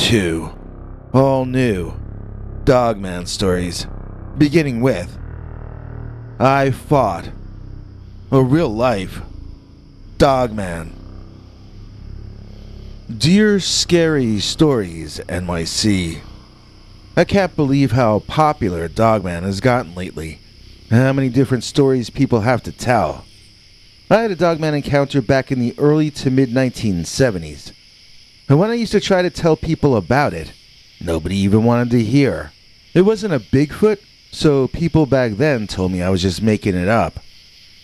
2 all new Dogman stories, beginning with I Fought a Real-Life Dogman. Dear Scary Stories NYC, I can't believe how popular Dogman has gotten lately, and how many different stories people have to tell. I had a Dogman encounter back in the early to mid-1970s, and when I used to try to tell people about it, nobody even wanted to hear. It wasn't a Bigfoot, so people back then told me I was just making it up.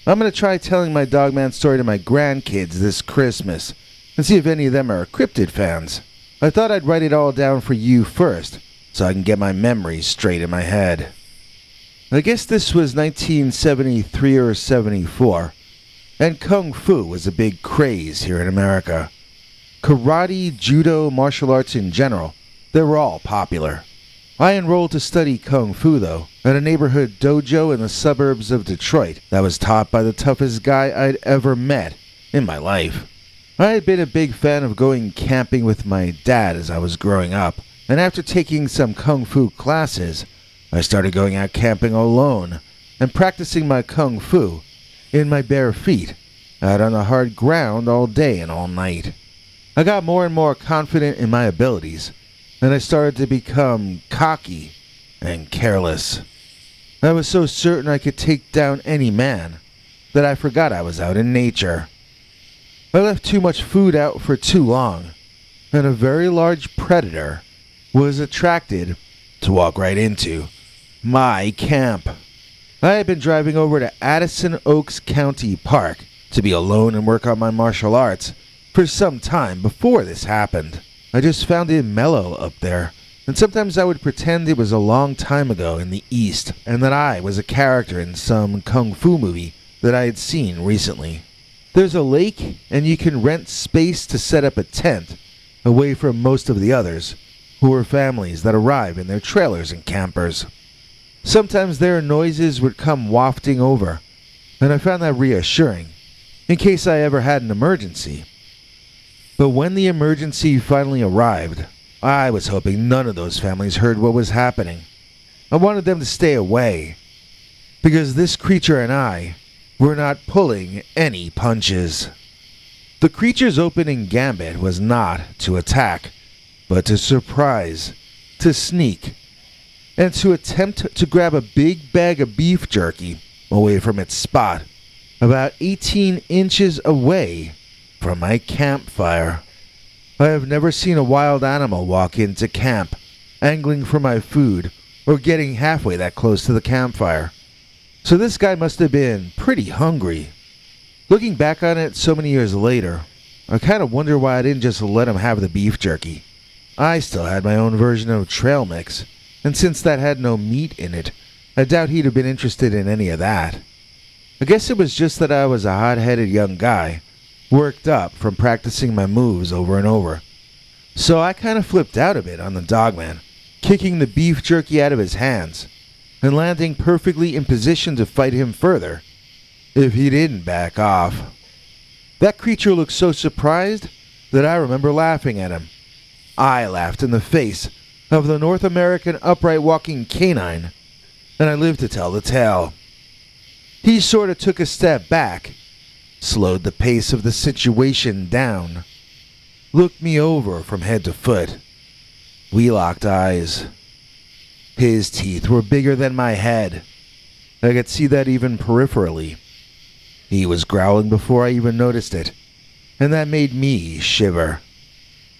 I'm going to try telling my Dogman story to my grandkids this Christmas, and see if any of them are cryptid fans. I thought I'd write it all down for you first, so I can get my memories straight in my head. I guess this was 1973 or 74, and Kung Fu was a big craze here in America. Karate, judo, martial arts in general, they were all popular. I enrolled to study Kung Fu, though, at a neighborhood dojo in the suburbs of Detroit that was taught by the toughest guy I'd ever met in my life. I had been a big fan of going camping with my dad as I was growing up, and after taking some Kung Fu classes, I started going out camping alone and practicing my Kung Fu in my bare feet, out on the hard ground all day and all night. I got more and more confident in my abilities, and I started to become cocky and careless. I was so certain I could take down any man that I forgot I was out in nature. I left too much food out for too long, and a very large predator was attracted to walk right into my camp. I had been driving over to Addison Oaks County Park to be alone and work on my martial arts for some time before this happened. I just found it mellow up there, and sometimes I would pretend it was a long time ago in the East and that I was a character in some Kung Fu movie that I had seen recently. There's a lake, and you can rent space to set up a tent away from most of the others, who are families that arrive in their trailers and campers. Sometimes their noises would come wafting over, and I found that reassuring, in case I ever had an emergency. But when the emergency finally arrived, I was hoping none of those families heard what was happening. I wanted them to stay away, because this creature and I were not pulling any punches. The creature's opening gambit was not to attack, but to surprise, to sneak, and to attempt to grab a big bag of beef jerky away from its spot, about 18 inches away from my campfire. I have never seen a wild animal walk into camp, angling for my food, or getting halfway that close to the campfire. So this guy must have been pretty hungry. Looking back on it so many years later, I kind of wonder why I didn't just let him have the beef jerky. I still had my own version of trail mix, and since that had no meat in it, I doubt he'd have been interested in any of that. I guess it was just that I was a hot-headed young guy, worked up from practicing my moves over and over. So I kind of flipped out a bit on the Dogman, kicking the beef jerky out of his hands, and landing perfectly in position to fight him further, if he didn't back off. That creature looked so surprised that I remember laughing at him. I laughed in the face of the North American upright walking canine, and I lived to tell the tale. He sort of took a step back, slowed the pace of the situation down, looked me over from head to foot. We locked eyes. His teeth were bigger than my head. I could see that even peripherally. He was growling before I even noticed it, and that made me shiver.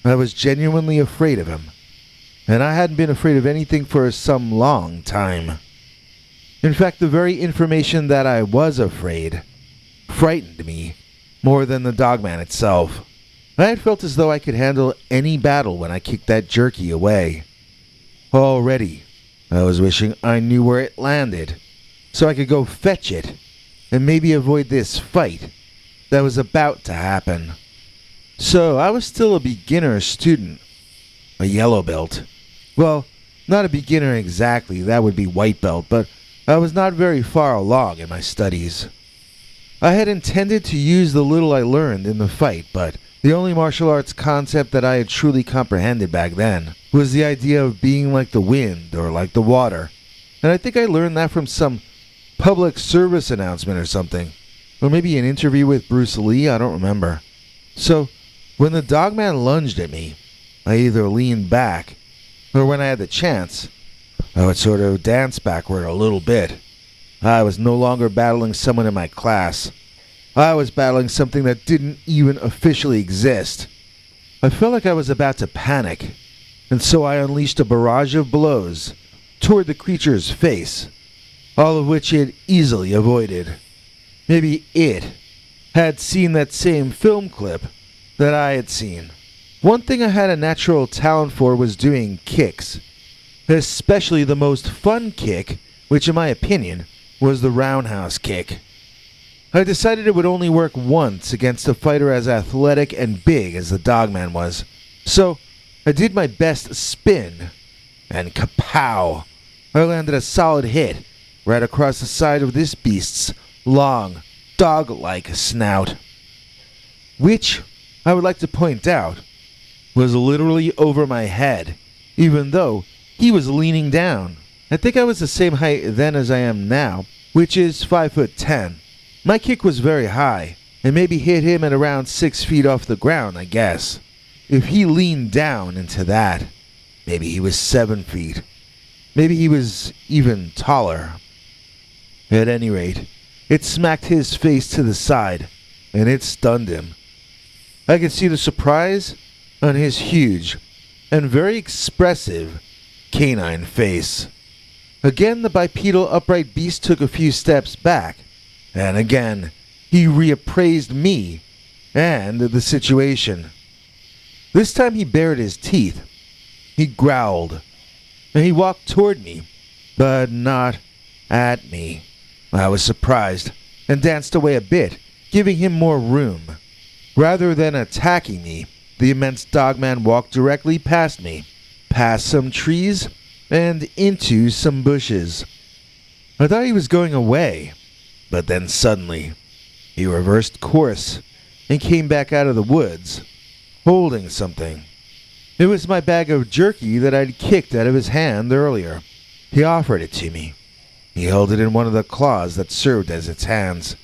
I was genuinely afraid of him, and I hadn't been afraid of anything for some long time. In fact, the very information that I was afraid frightened me more than the Dogman itself. I had felt as though I could handle any battle when I kicked that jerky away. Already, I was wishing I knew where it landed, so I could go fetch it, and maybe avoid this fight that was about to happen. So I was still a beginner student, a yellow belt. Well, not a beginner exactly, that would be white belt, but I was not very far along in my studies. I had intended to use the little I learned in the fight, but The only martial arts concept that I had truly comprehended back then was the idea of being like the wind or like the water. And I think I learned that from some public service announcement or something. Or maybe an interview with Bruce Lee, I don't remember. So, when the dogman lunged at me, I either leaned back, or when I had the chance, I would sort of dance backward a little bit. I was no longer battling someone in my class. I was battling something that didn't even officially exist. I felt like I was about to panic, and so I unleashed a barrage of blows toward the creature's face, all of which it easily avoided. Maybe it had seen that same film clip that I had seen. One thing I had a natural talent for was doing kicks, especially the most fun kick, which in my opinion was the roundhouse kick. I decided it would only work once against a fighter as athletic and big as the dogman was. So I did my best spin, and kapow! I landed a solid hit right across the side of this beast's long, dog-like snout. Which, I would like to point out, was literally over my head, even though he was leaning down. I think I was the same height then as I am now, which is 5'10". My kick was very high, and maybe hit him at around 6 feet off the ground, I guess. If he leaned down into that, maybe he was 7 feet. Maybe he was even taller. At any rate, it smacked his face to the side, and it stunned him. I could see the surprise on his huge and very expressive canine face. Again, the bipedal upright beast took a few steps back, and again, he reappraised me and the situation. This time he bared his teeth. He growled, and he walked toward me, but not at me. I was surprised and danced away a bit, giving him more room. Rather than attacking me, the immense dogman walked directly past me, past some trees, and into some bushes. I thought he was going away, but then suddenly, he reversed course and came back out of the woods, holding something. It was my bag of jerky that I'd kicked out of his hand earlier. He offered it to me. He held it in one of the claws that served as its hands,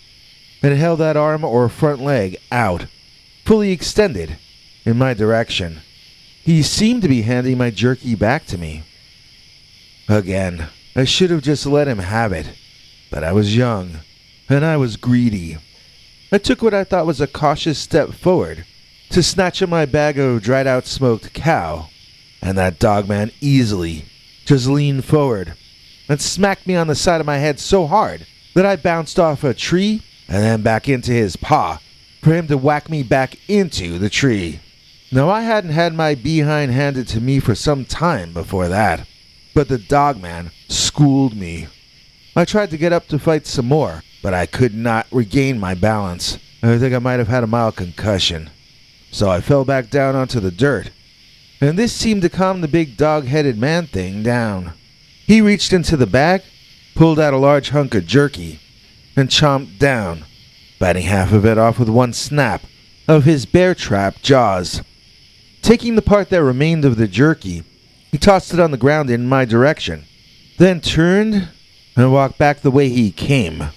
and it held that arm or front leg out, fully extended, in my direction. He seemed to be handing my jerky back to me. Again, I should have just let him have it, but I was young, and I was greedy. I took what I thought was a cautious step forward to snatch at my bag of dried-out smoked cow, and that dogman easily just leaned forward and smacked me on the side of my head so hard that I bounced off a tree and then back into his paw for him to whack me back into the tree. Now, I hadn't had my behind handed to me for some time before that, but the dogman schooled me. I tried to get up to fight some more, but I could not regain my balance. I think I might have had a mild concussion. So I fell back down onto the dirt, and this seemed to calm the big dog-headed man thing down. He reached into the bag, pulled out a large hunk of jerky, and chomped down, biting half of it off with one snap of his bear-trap jaws. Taking the part that remained of the jerky, he tossed it on the ground in my direction, then turned and walked back the way he came,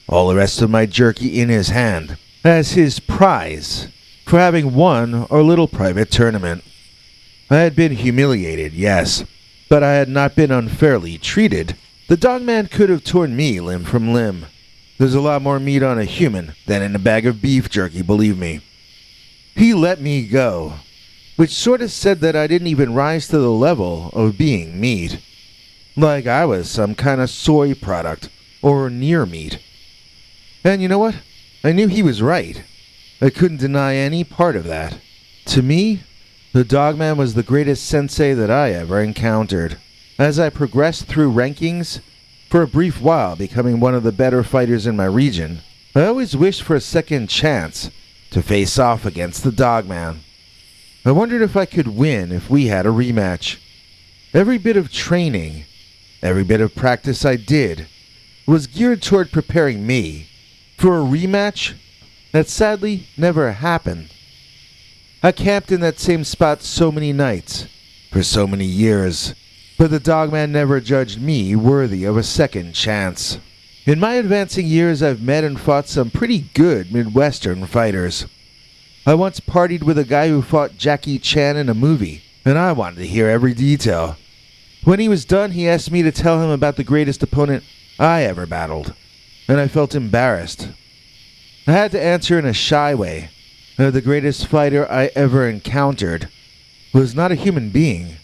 all the rest of my jerky in his hand, as his prize for having won our little private tournament. I had been humiliated, yes, but I had not been unfairly treated. The dogman could have torn me limb from limb. There's a lot more meat on a human than in a bag of beef jerky, believe me. He let me go, which sort of said that I didn't even rise to the level of being meat. Like I was some kind of soy product, or near meat. And you know what? I knew he was right. I couldn't deny any part of that. To me, the dogman was the greatest sensei that I ever encountered. As I progressed through rankings, for a brief while becoming one of the better fighters in my region, I always wished for a second chance to face off against the dogman. I wondered if I could win if we had a rematch. Every bit of training, every bit of practice I did, was geared toward preparing me for a rematch that sadly never happened. I camped in that same spot so many nights, for so many years, but the Dogman never judged me worthy of a second chance. In my advancing years, I've met and fought some pretty good Midwestern fighters. I once partied with a guy who fought Jackie Chan in a movie, and I wanted to hear every detail. When he was done, he asked me to tell him about the greatest opponent I ever battled, and I felt embarrassed. I had to answer in a shy way. The greatest fighter I ever encountered was not a human being,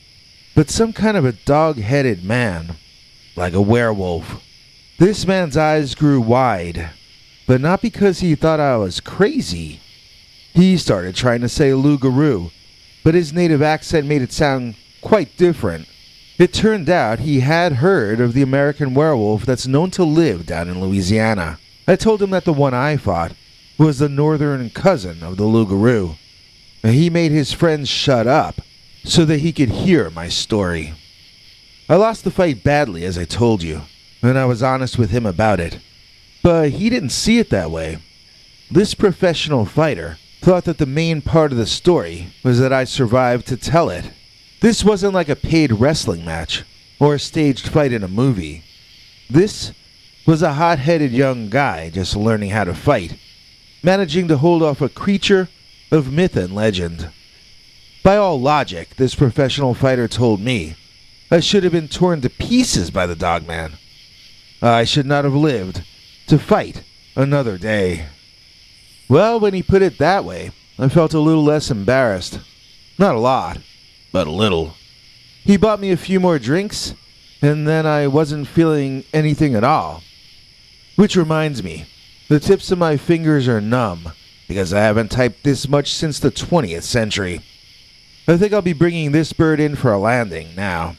but some kind of a dog-headed man, like a werewolf. This man's eyes grew wide, but not because he thought I was crazy. He started trying to say Lugaroo, but his native accent made it sound quite different. It turned out he had heard of the American werewolf that's known to live down in Louisiana. I told him that the one I fought was the northern cousin of the Lugaroo. He made his friends shut up so that he could hear my story. I lost the fight badly, as I told you, and I was honest with him about it. But he didn't see it that way. This professional fighter thought that the main part of the story was that I survived to tell it. This wasn't like a paid wrestling match or a staged fight in a movie. This was a hot-headed young guy just learning how to fight, managing to hold off a creature of myth and legend. By all logic, this professional fighter told me I should have been torn to pieces by the Dogman. I should not have lived to fight another day. Well, when he put it that way, I felt a little less embarrassed. Not a lot, but a little. He bought me a few more drinks, and then I wasn't feeling anything at all. Which reminds me, the tips of my fingers are numb, because I haven't typed this much since the 20th century. I think I'll be bringing this bird in for a landing now.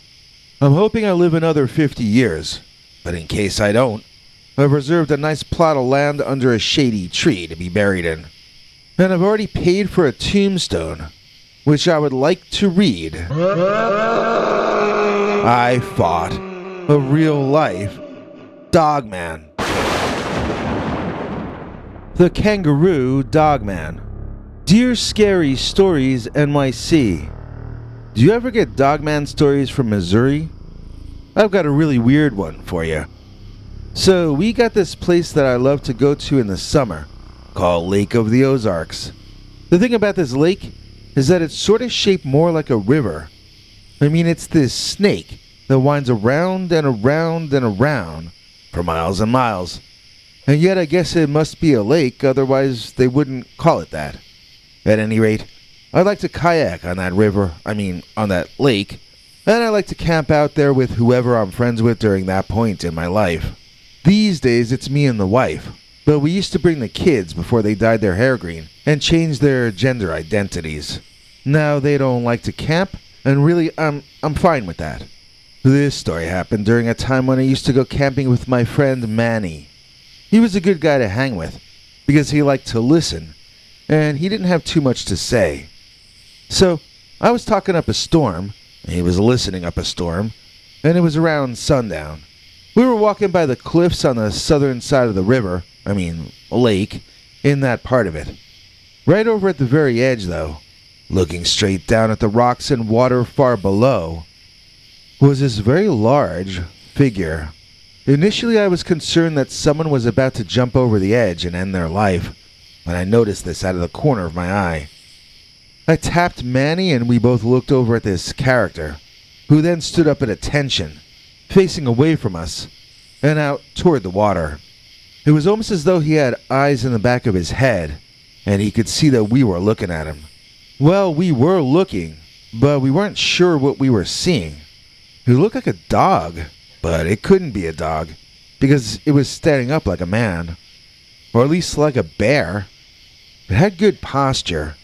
I'm hoping I live another 50 years, but in case I don't, I've reserved a nice plot of land under a shady tree to be buried in. And I've already paid for a tombstone, which I would like to read. I fought a real-life Dogman. The Kangaroo Dogman. Dear Scary Stories NYC. Do you ever get Dogman stories from Missouri? I've got a really weird one for you. So, we got this place that I love to go to in the summer, called Lake of the Ozarks. The thing about this lake is that it's sort of shaped more like a river. I mean, it's this snake that winds around and around and around for miles and miles. And yet I guess it must be a lake, otherwise they wouldn't call it that. At any rate, I like to kayak on that river, on that lake, and I like to camp out there with whoever I'm friends with during that point in my life. These days it's me and the wife, but we used to bring the kids before they dyed their hair green and changed their gender identities. Now they don't like to camp, and really I'm fine with that. This story happened during a time when I used to go camping with my friend Manny. He was a good guy to hang with, because he liked to listen, and he didn't have too much to say. So, I was talking up a storm, and he was listening up a storm, and it was around sundown. We were walking by the cliffs on the southern side of the river, lake, in that part of it. Right over at the very edge, though, looking straight down at the rocks and water far below, was this very large figure. Initially, I was concerned that someone was about to jump over the edge and end their life, when I noticed this out of the corner of my eye. I tapped Manny and we both looked over at this character, who then stood up at attention, facing away from us, and out toward the water. It was almost as though he had eyes in the back of his head, and he could see that we were looking at him. Well, we were looking, but we weren't sure what we were seeing. He looked like a dog, but it couldn't be a dog, because it was standing up like a man, or at least like a bear. It had good posture,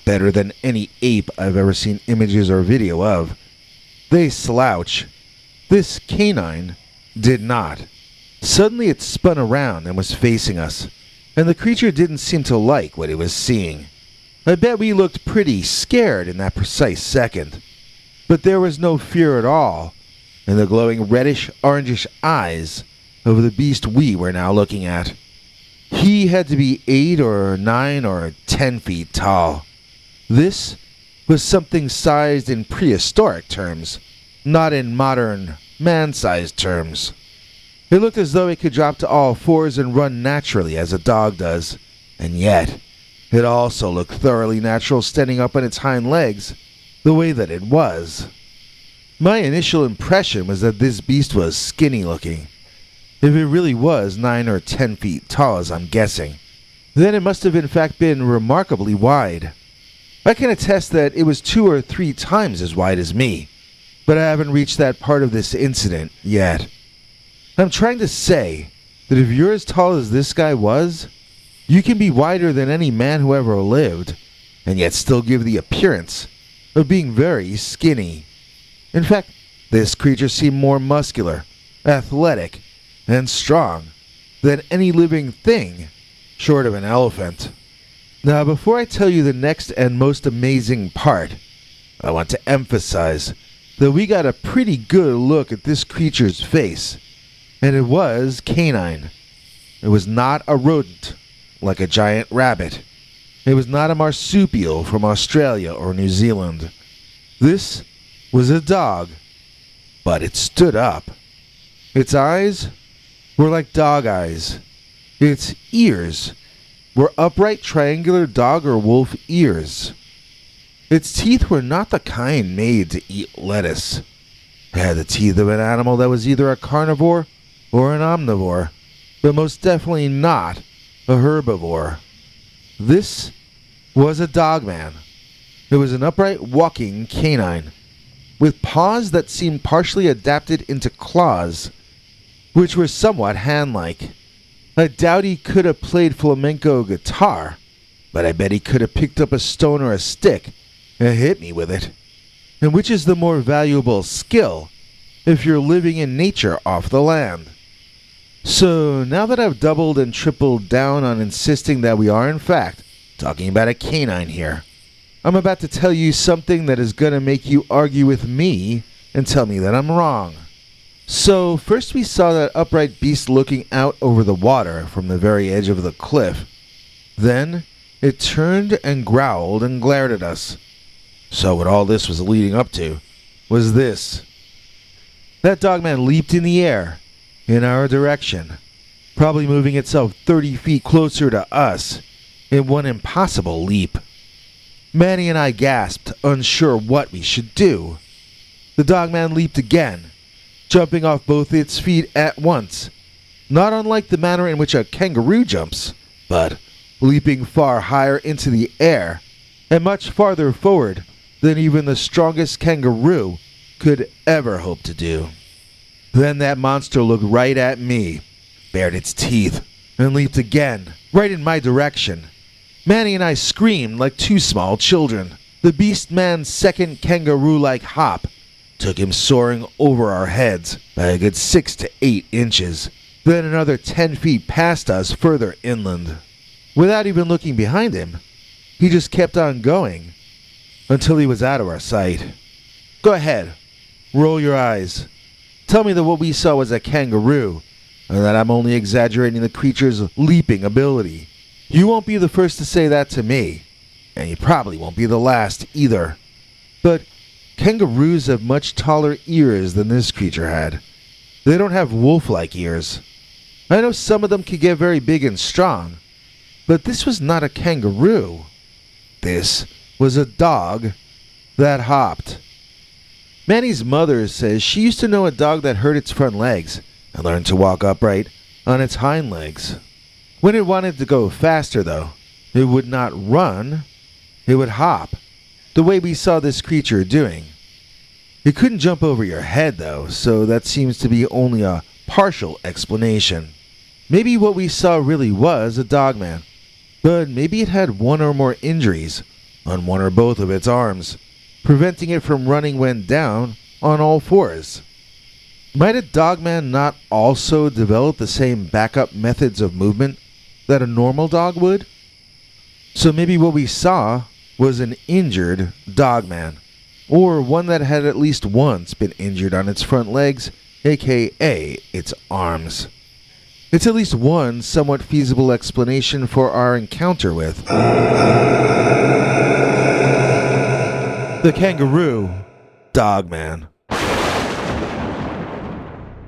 better than any ape I've ever seen images or video of. They slouch. This canine did not. Suddenly it spun around and was facing us, and the creature didn't seem to like what it was seeing. I bet we looked pretty scared in that precise second. But there was no fear at all in the glowing reddish-orangish eyes of the beast we were now looking at. He had to be 8 or 9 or 10 feet tall. This was something sized in prehistoric terms, not in modern, man-sized terms. It looked as though it could drop to all fours and run naturally as a dog does, and yet it also looked thoroughly natural standing up on its hind legs, the way that it was. My initial impression was that this beast was skinny looking. If it really was 9 or 10 feet tall, as I'm guessing, then it must have in fact been remarkably wide. I can attest that it was 2 or 3 times as wide as me, but I haven't reached that part of this incident yet. I'm trying to say that if you're as tall as this guy was, you can be wider than any man who ever lived, and yet still give the appearance of being very skinny. In fact, this creature seemed more muscular, athletic, and strong than any living thing, short of an elephant. Now, before I tell you the next and most amazing part, I want to emphasize that we got a pretty good look at this creature's face, and it was canine. It was not a rodent, like a giant rabbit. It was not a marsupial from Australia or New Zealand. This was a dog, but it stood up. Its eyes were like dog eyes. Its ears were upright triangular dog or wolf ears. Its teeth were not the kind made to eat lettuce. It had the teeth of an animal that was either a carnivore or an omnivore, but most definitely not a herbivore. This was a dogman. It was an upright walking canine, with paws that seemed partially adapted into claws, which were somewhat hand-like. I doubt he could have played flamenco guitar, but I bet he could have picked up a stone or a stick and hit me with it. And which is the more valuable skill if you're living in nature off the land? So now that I've doubled and tripled down on insisting that we are in fact talking about a canine here, I'm about to tell you something that is going to make you argue with me and tell me that I'm wrong. So first we saw that upright beast looking out over the water from the very edge of the cliff. Then it turned and growled and glared at us. So what all this was leading up to was this. That dogman leaped in the air in our direction, probably moving itself 30 feet closer to us in one impossible leap. Manny and I gasped, unsure what we should do. The dogman leaped again, jumping off both its feet at once, not unlike the manner in which a kangaroo jumps, but leaping far higher into the air and much farther forward than even the strongest kangaroo could ever hope to do. Then that monster looked right at me, bared its teeth, and leaped again, right in my direction. Manny and I screamed like 2 small children. The beast man's second kangaroo-like hop took him soaring over our heads by a good 6 to 8 inches, then another 10 feet past us further inland. Without even looking behind him, he just kept on going until he was out of our sight. Go ahead, roll your eyes. Tell me that what we saw was a kangaroo, and that I'm only exaggerating the creature's leaping ability. You won't be the first to say that to me, and you probably won't be the last either. But kangaroos have much taller ears than this creature had. They don't have wolf-like ears. I know some of them can get very big and strong, but this was not a kangaroo. This was a dog that hopped. Manny's mother says she used to know a dog that hurt its front legs and learned to walk upright on its hind legs. When it wanted to go faster, though, it would not run, it would hop, the way we saw this creature doing. It couldn't jump over your head, though, so that seems to be only a partial explanation. Maybe what we saw really was a dogman, but maybe it had 1 or more injuries on 1 or both of its arms, preventing it from running when down on all 4s. Might a dogman not also develop the same backup methods of movement that a normal dog would? So maybe what we saw was an injured dogman, or one that had at least once been injured on its front legs, aka its arms. It's at least one somewhat feasible explanation for our encounter with The Kangaroo Dogman.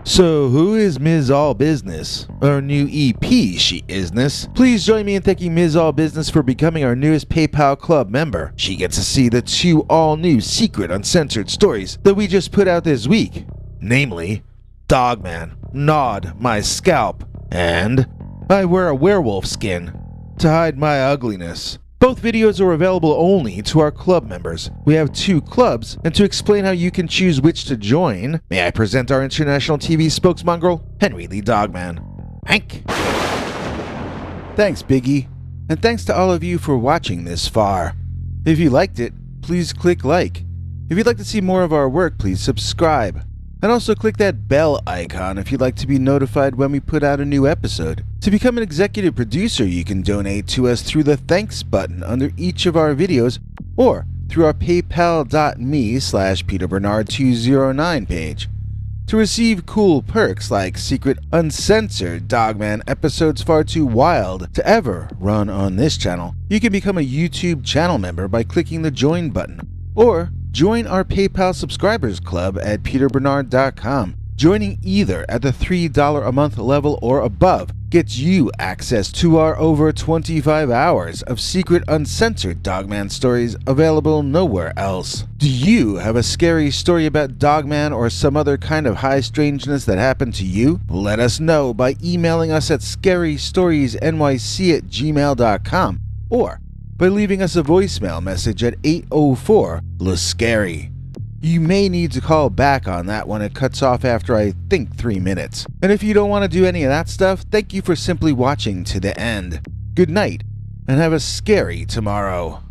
So, who is Ms. All Business? Our new EP, she isness. Please join me in thanking Ms. All Business for becoming our newest PayPal Club member. She gets to see the 2 all-new secret uncensored stories that we just put out this week. Namely, Dogman, Gnawed My Scalp, and I Wear a Werewolf Skin to Hide My Ugliness. Both videos are available only to our club members. We have 2 clubs, and to explain how you can choose which to join, may I present our international TV spokesmongrel, Henry Lee Dogman. Hank. Thanks, Biggie. And thanks to all of you for watching this far. If you liked it, please click like. If you'd like to see more of our work, please subscribe. And also click that bell icon if you'd like to be notified when we put out a new episode. To become an executive producer, you can donate to us through the thanks button under each of our videos or through our paypal.me/PeterBernard209 page. To receive cool perks like secret uncensored Dogman episodes far too wild to ever run on this channel, you can become a YouTube channel member by clicking the join button, or join our PayPal subscribers club at peterbernard.com. Joining either at the $3 a month level or above gets you access to our over 25 hours of secret uncensored Dogman stories available nowhere else. Do you have a scary story about Dogman or some other kind of high strangeness that happened to you? Let us know by emailing us at scarystoriesnyc@gmail.com or by leaving us a voicemail message at 804-LSCARY. You may need to call back on that one. It cuts off after, I think, 3 minutes. And if you don't want to do any of that stuff, thank you for simply watching to the end. Good night, and have a scary tomorrow.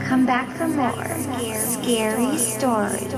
Come back for more scary stories.